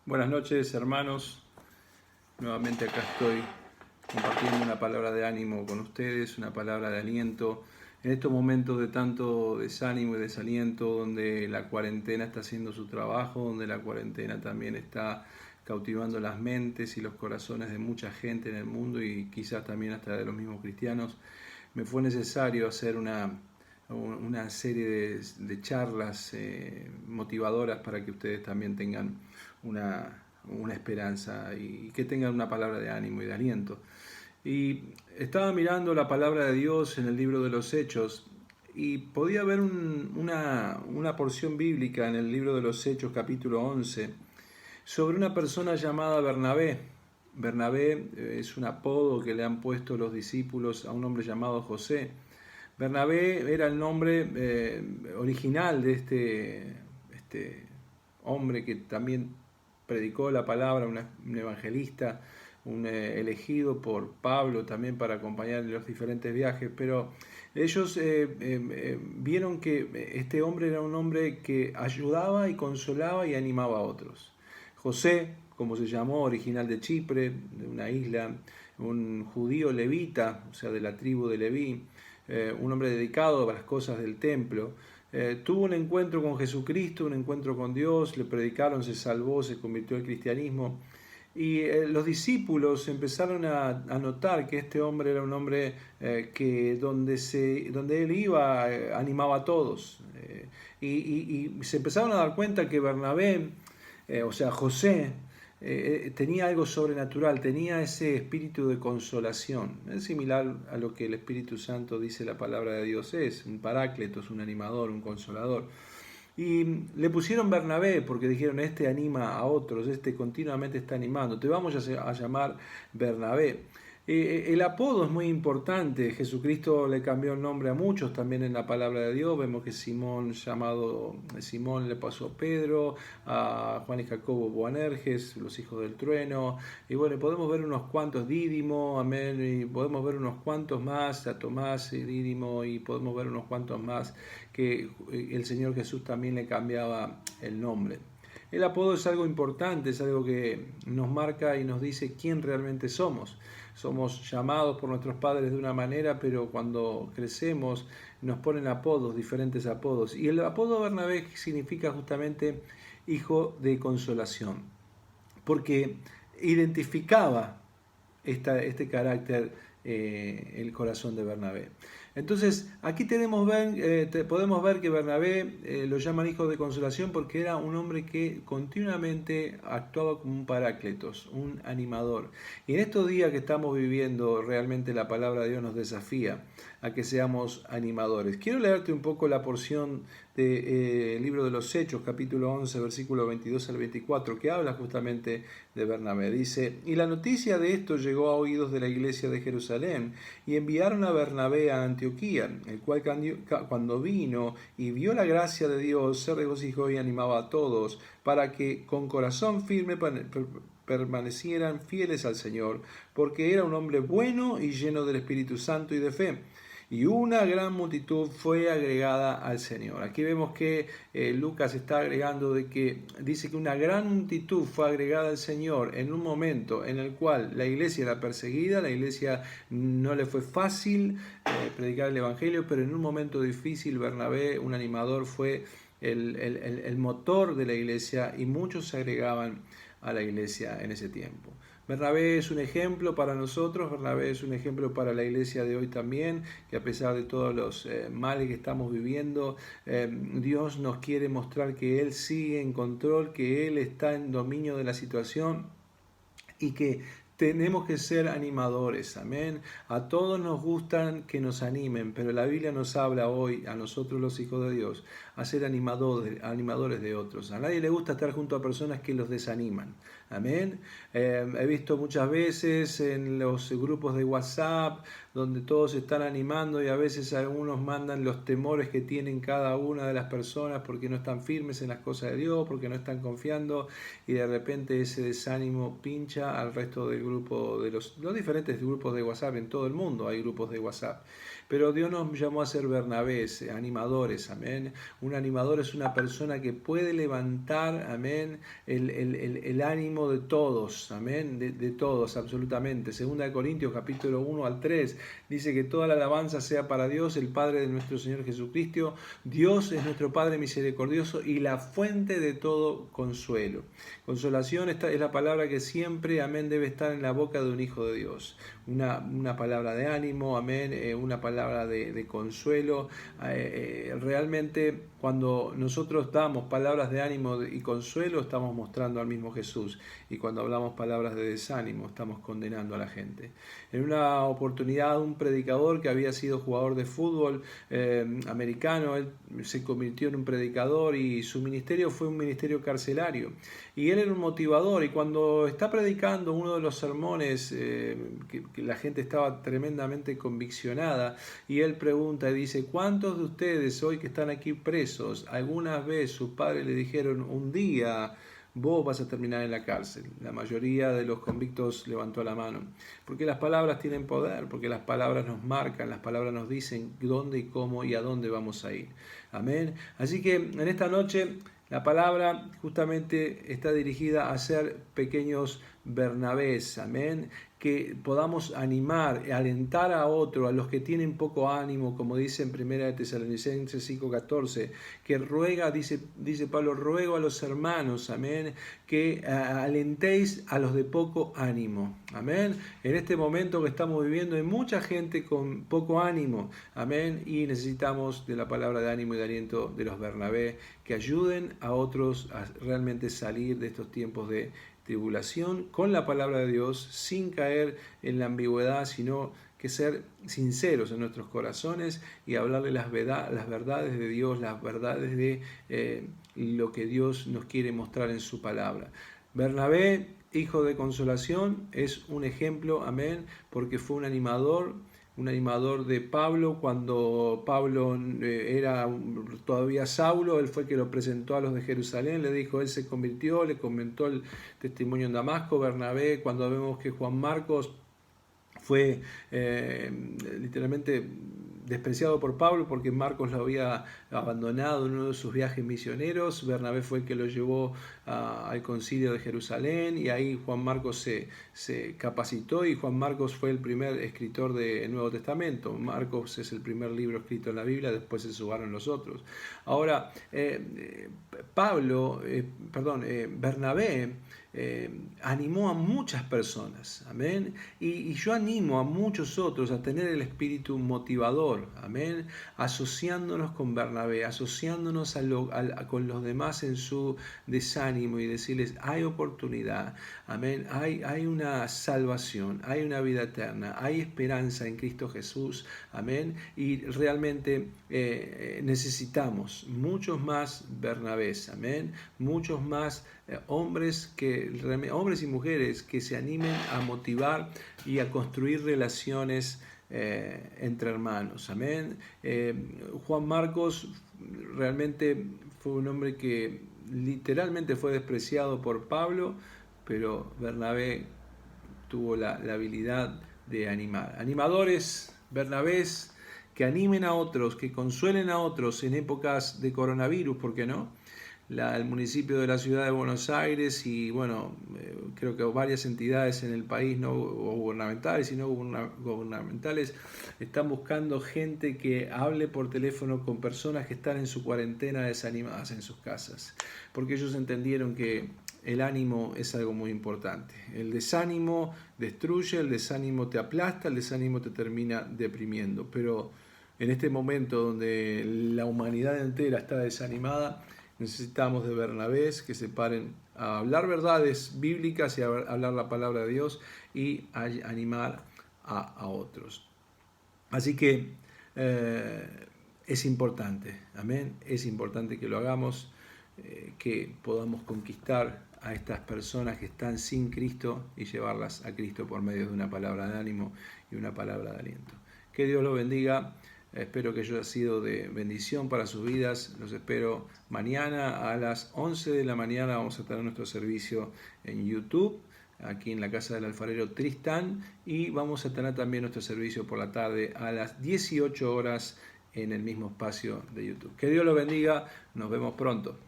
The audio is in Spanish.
Buenas noches, hermanos. Nuevamente acá estoy compartiendo una palabra de ánimo con ustedes, una palabra de aliento. En estos momentos de tanto desánimo y desaliento, donde la cuarentena está haciendo su trabajo, donde la cuarentena también está cautivando las mentes y los corazones de mucha gente en el mundo y quizás también hasta de los mismos cristianos, me fue necesario hacer una serie de charlas motivadoras para que ustedes también tengan una esperanza y que tengan una palabra de ánimo y de aliento. Y estaba mirando la palabra de Dios en el libro de los Hechos y podía ver una porción bíblica en el libro de los Hechos capítulo 11 sobre una persona llamada Bernabé. Bernabé es un apodo que le han puesto los discípulos a un hombre llamado José. Bernabé era el nombre original de este hombre que también predicó la palabra, un evangelista, un elegido por Pablo también para acompañar en los diferentes viajes, pero ellos vieron que este hombre era un hombre que ayudaba y consolaba y animaba a otros. José, como se llamó, original de Chipre, de una isla, un judío levita, o sea, de la tribu de Leví, un hombre dedicado a las cosas del templo, tuvo un encuentro con Jesucristo, un encuentro con Dios, le predicaron, se salvó, se convirtió al cristianismo. Y los discípulos empezaron a notar que este hombre era un hombre que donde él iba animaba a todos. Y se empezaron a dar cuenta que Bernabé, o sea, José, tenía algo sobrenatural, tenía ese espíritu de consolación. Es similar a lo que el Espíritu Santo dice la palabra de Dios es, un parácletos, un animador, un consolador. Y le pusieron Bernabé porque dijeron, este anima a otros, este continuamente está animando, te vamos a llamar Bernabé. El apodo es muy importante. Jesucristo le cambió el nombre a muchos también en la palabra de Dios. Vemos que Simón, llamado Simón, le pasó a Pedro, a Juan y Jacobo Boanerges, los hijos del trueno. Y bueno, podemos ver unos cuantos, Dídimo, amén, y podemos ver unos cuantos más, a Tomás y Dídimo, y podemos ver unos cuantos más que el Señor Jesús también le cambiaba el nombre. El apodo es algo importante, es algo que nos marca y nos dice quién realmente somos. Somos llamados por nuestros padres de una manera, pero cuando crecemos nos ponen apodos, diferentes apodos. Y el apodo Bernabé significa justamente hijo de consolación, porque identificaba este carácter, el corazón de Bernabé. Entonces, aquí podemos ver que Bernabé lo llaman hijo de consolación porque era un hombre que continuamente actuaba como un parácletos, un animador. Y en estos días que estamos viviendo, realmente la palabra de Dios nos desafía a que seamos animadores. Quiero leerte un poco la porción del libro de los Hechos, capítulo 11, versículo 22 al 24, que habla justamente de Bernabé. Dice, y la noticia de esto llegó a oídos de la iglesia de Jerusalén, y enviaron a Bernabé a Antioquía, el cual cuando vino y vio la gracia de Dios, se regocijó y animaba a todos, para que con corazón firme permanecieran fieles al Señor, porque era un hombre bueno y lleno del Espíritu Santo y de fe. Y una gran multitud fue agregada al Señor. Aquí vemos que Lucas está agregando de que dice que una gran multitud fue agregada al Señor en un momento en el cual la iglesia era perseguida, la iglesia no le fue fácil predicar el Evangelio, pero en un momento difícil Bernabé, un animador, fue el motor de la iglesia y muchos se agregaban a la iglesia en ese tiempo. Bernabé es un ejemplo para nosotros, Bernabé es un ejemplo para la iglesia de hoy también, que a pesar de todos los males que estamos viviendo, Dios nos quiere mostrar que Él sigue en control, que Él está en dominio de la situación y que tenemos que ser animadores, amén. A todos nos gustan que nos animen, pero la Biblia nos habla hoy, a nosotros los hijos de Dios, a ser animadores de otros. A nadie le gusta estar junto a personas que los desaniman, amén. He visto muchas veces en los grupos de WhatsApp donde todos se están animando y a veces algunos mandan los temores que tienen cada una de las personas porque no están firmes en las cosas de Dios, porque no están confiando, y de repente ese desánimo pincha al resto del grupo, de los diferentes grupos de WhatsApp. En todo el mundo hay grupos de WhatsApp. Pero Dios nos llamó a ser Bernabés, animadores, amén. Un animador es una persona que puede levantar, amén, el ánimo de todos, amén, de todos, absolutamente. Segunda de Corintios, capítulo 1 al 3, dice que toda la alabanza sea para Dios, el Padre de nuestro Señor Jesucristo. Dios es nuestro Padre misericordioso y la fuente de todo consuelo. Consolación es la palabra que siempre, amén, debe estar en la boca de un hijo de Dios. Una palabra de ánimo, amén, una palabra de consuelo. Realmente cuando nosotros damos palabras de ánimo y consuelo, estamos mostrando al mismo Jesús. Y cuando hablamos palabras de desánimo, estamos condenando a la gente. En una oportunidad, un predicador que había sido jugador de fútbol americano, él se convirtió en un predicador y su ministerio fue un ministerio carcelario. Y él era un motivador, y cuando está predicando uno de los sermones, que la gente estaba tremendamente conviccionada, y él pregunta y dice: ¿cuántos de ustedes hoy que están aquí presos, alguna vez sus padres le dijeron, un día vos vas a terminar en la cárcel? La mayoría de los convictos levantó la mano, porque las palabras tienen poder, porque las palabras nos marcan, las palabras nos dicen dónde y cómo y a dónde vamos a ir. Amén. Así que en esta noche la palabra justamente está dirigida a ser pequeños Bernabés, amén, que podamos animar, alentar a otros, a los que tienen poco ánimo, como dice en 1 Tesalonicenses 5:14, que ruega, dice Pablo, ruego a los hermanos, amén, que alentéis a los de poco ánimo, amén. En este momento que estamos viviendo hay mucha gente con poco ánimo, amén, y necesitamos de la palabra de ánimo y de aliento de los Bernabé, que ayuden a otros a realmente salir de estos tiempos de tribulación con la palabra de Dios, sin caer en la ambigüedad, sino que ser sinceros en nuestros corazones y hablarle las verdades de Dios, las verdades de lo que Dios nos quiere mostrar en su palabra. Bernabé, hijo de consolación, es un ejemplo, amén, porque fue un animador de Pablo. Cuando Pablo era todavía Saulo, él fue el que lo presentó a los de Jerusalén, le dijo, él se convirtió, le comentó el testimonio en Damasco. Bernabé, cuando vemos que Juan Marcos fue literalmente despreciado por Pablo porque Marcos lo había abandonado en uno de sus viajes misioneros, Bernabé fue el que lo llevó al concilio de Jerusalén, y ahí Juan Marcos se capacitó, y Juan Marcos fue el primer escritor del Nuevo Testamento. Marcos es el primer libro escrito en la Biblia, después se sumaron los otros. Ahora, Bernabé animó a muchas personas, amén, y yo animo a muchos otros a tener el espíritu motivador, amén, asociándonos con Bernabé, asociándonos con los demás en su desánimo, y decirles, hay oportunidad, amén, hay una salvación, hay una vida eterna, hay esperanza en Cristo Jesús, amén, y realmente necesitamos muchos más Bernabés, amén, muchos más hombres y mujeres que se animen a motivar y a construir relaciones entre hermanos, amén. Juan Marcos realmente fue un hombre que literalmente fue despreciado por Pablo, pero Bernabé tuvo la habilidad de animar. Animadores, Bernabés, que animen a otros, que consuelen a otros en épocas de coronavirus, ¿por qué no? El municipio de la ciudad de Buenos Aires y creo que varias entidades en el país, no gubernamentales y no gubernamentales, están buscando gente que hable por teléfono con personas que están en su cuarentena desanimadas en sus casas, porque ellos entendieron que el ánimo es algo muy importante. El desánimo destruye, el desánimo te aplasta, el desánimo te termina deprimiendo, pero en este momento donde la humanidad entera está desanimada, necesitamos de Bernabés que se paren a hablar verdades bíblicas y a hablar la palabra de Dios y a animar a otros. Así que es importante, amén, es importante que lo hagamos, que podamos conquistar a estas personas que están sin Cristo y llevarlas a Cristo por medio de una palabra de ánimo y una palabra de aliento. Que Dios los bendiga. Espero que yo haya sido de bendición para sus vidas. Los espero mañana a las 11 de la mañana. Vamos a tener nuestro servicio en YouTube, aquí en la casa del alfarero Tristán. Y vamos a tener también nuestro servicio por la tarde a las 18 horas en el mismo espacio de YouTube. Que Dios los bendiga. Nos vemos pronto.